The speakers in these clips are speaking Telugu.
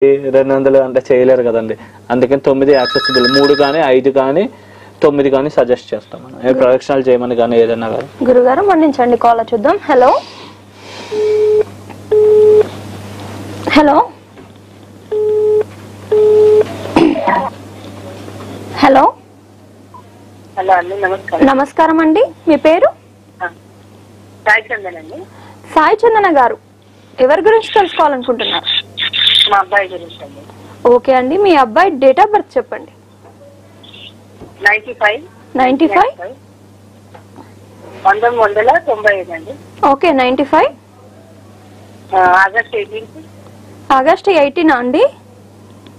200 అంటే చేయలేరు కదండి. అందుకని 9 యాక్సెసిబుల్, 3 కానీ 5 కానీ 9 కానీ సజెస్ట్ చేస్తాం మనం. ఏ ప్రొడక్షనల్ చేయమని కానీ ఏదైనా కానీ. గురుగారు మన్నించండి, కాల్ చూద్దాం. హలో హలో హలో హలో అండి, నమస్కారం. నమస్కారం అండి, మీ పేరు? సాయి చందన్ అండి. సాయి చందన గారు, ఎవరి గురించి తెలుసుకోవాలనుకుంటున్నారు? మా అబ్బాయి గురించి అండి. ఓకే అండి, మీ అబ్బాయి డేట్ ఆఫ్ బర్త్ చెప్పండి. 95 1995 అండి. ఓకే, 95 ఆగస్ట్ 18 ఆగస్ట్ 18 అండి.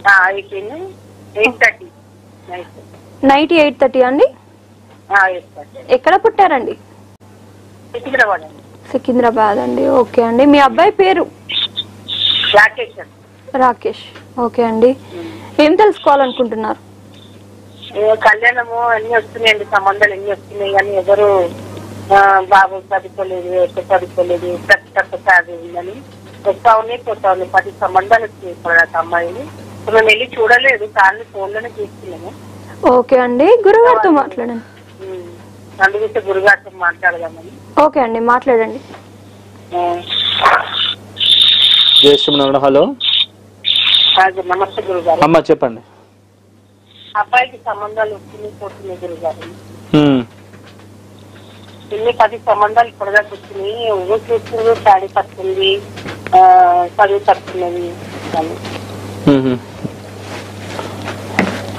8:30 నైట్ 8:30 అండి. ఎక్కడ పుట్టారండి? సికింద్రాబాద్ అండి. సికింద్రాబాద్ అండి. ఓకే అండి, మీ అబ్బాయి పేరు? రాకేష్. ఓకే అండి, ఏం తెలుసుకోవాలనుకుంటున్నారు? కళ్యాణము అన్ని వస్తున్నాయండి, సంబంధాలు ఎన్ని వస్తున్నాయి కానీ ఎవరు బాబు చదువుకోలేదు, ఎక్కువ చదువుకోలేదు, తక్కువ చదువు ఉందని వస్తా ఉన్నాయి, పోతా ఉన్నాయి. 10 సంబంధాలు వచ్చినాయి ఇప్పుడు అమ్మాయిని. మేము వెళ్ళి చూడలేదు, కానీ ఫోన్ లోనే చూస్తున్నాము. ఓకే అండి, గురుగారితో మాట్లాడండి. అందుకే గురుగారితో మాట్లాడదామని. ఓకే అండి, మాట్లాడండి. హలో, నమస్తే గురుగారు. అమ్మ చెప్పండి. అబ్బాయికి సంబంధాలు వస్తున్నాయి, పోతున్నాయి గురుగారు. ఇన్ని 10 సంబంధాలు ఇప్పటిదాకా వచ్చినాయి. ఊరు చూస్తుంది, శాడీ పడుతుంది, చదువు పడుతున్నది.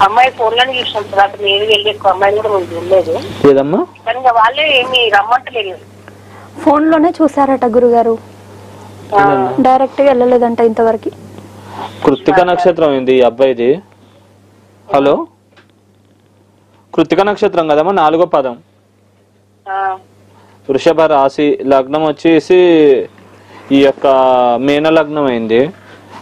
అమ్మాయి ఫోన్ లోనే చూసినాం తర్వాత నేను వెళ్ళి ఎక్కువ అమ్మాయిని కూడా మేము చూడలేదు. కానీ వాళ్ళే ఏమి రమ్మంటలేదు, ఫోన్ లోనే చూసారట గురుగారు, డైరెక్ట్ గా వెళ్ళలేదంట ఇంతవరకు. కృత్తిక నక్షత్రం ఏంది ఈ అబ్బాయిది? హలో, కృత్తిక నక్షత్రం కదమ్మా, 4వ పదం, వృషభ రాశి, లగ్నం వచ్చేసి ఈ యొక్క మీన లగ్నం అయింది.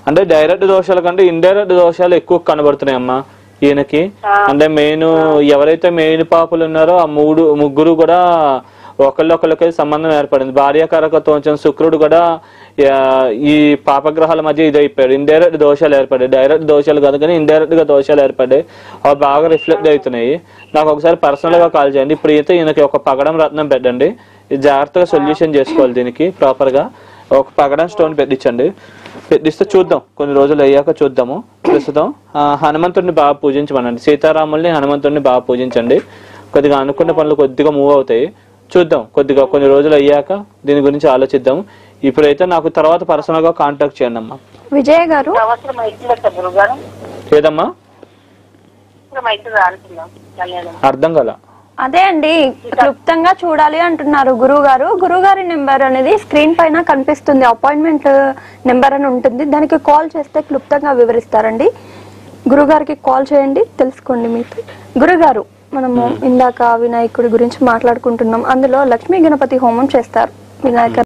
అంటే డైరెక్ట్ దోషాల కంటే ఇండైరెక్ట్ దోషాలు ఎక్కువ కనబడుతున్నాయమ్మా ఈయనకి. అంటే మెయిన్ ఎవరైతే మెయిన్ పాపులు ఉన్నారో ఆ ముగ్గురు కూడా ఒకళ్ళొకళ్ళకి సంబంధం ఏర్పడింది. భార్యాకారకత్వం శుక్రుడు కూడా ఈ పాపగ్రహాల మధ్య ఇది అయిపోయాడు. ఇండైరెక్ట్ దోషాలు ఏర్పడ్డాయి, డైరెక్ట్ దోషాలు కాదు కానీ ఇండైరెక్ట్ గా దోషాలు ఏర్పడ్డాయి. అవి బాగా రిఫ్లెక్ట్ అవుతున్నాయి. నాకు ఒకసారి పర్సనల్ గా కాల్ చేయండి. ఇప్పుడు అయితే ఈయనకి ఒక పగడం రత్నం పెట్టండి, జాగ్రత్తగా సొల్యూషన్ చేసుకోవాలి. దీనికి ప్రాపర్ గా ఒక పగడం స్టోన్ పెట్టించండి. పెట్టిస్తే చూద్దాం, కొన్ని రోజులు అయ్యాక చూద్దాము. ప్రస్తుతం హనుమంతుడిని బాగా పూజించమనండి, సీతారాముల్ని హనుమంతుడిని బాగా పూజించండి. కొద్దిగా అనుకున్న పనులు కొద్దిగా మూవ్ అవుతాయి. చూద్దాం, కొద్దిగా కొన్ని రోజులు అయ్యాక దీని గురించి ఆలోచిద్దాం. ఇప్పుడైతే నాకు తర్వాత పర్సనల్ గా కాంటాక్ట్ చేయండి అమ్మా. విజయ్ గారు, ఏదమ్మా అర్థం కదా? అదే అండి, క్లుప్తంగా చూడాలి అంటున్నారు గురువు గారు. గురువు గారి నెంబర్ అనేది స్క్రీన్ పైన కనిపిస్తుంది, అపాయింట్మెంట్ నెంబర్ అని ఉంటుంది. దానికి కాల్ చేస్తే క్లుప్తంగా వివరిస్తారండి. గురుగారికి కాల్ చేయండి, తెలుసుకోండి. మీకు గురుగారు, మనము ఇందాక వినాయకుడి గురించి మాట్లాడుకుంటున్నాం. అందులో లక్ష్మీ గణపతి హోమం చేస్తారు. వినాయక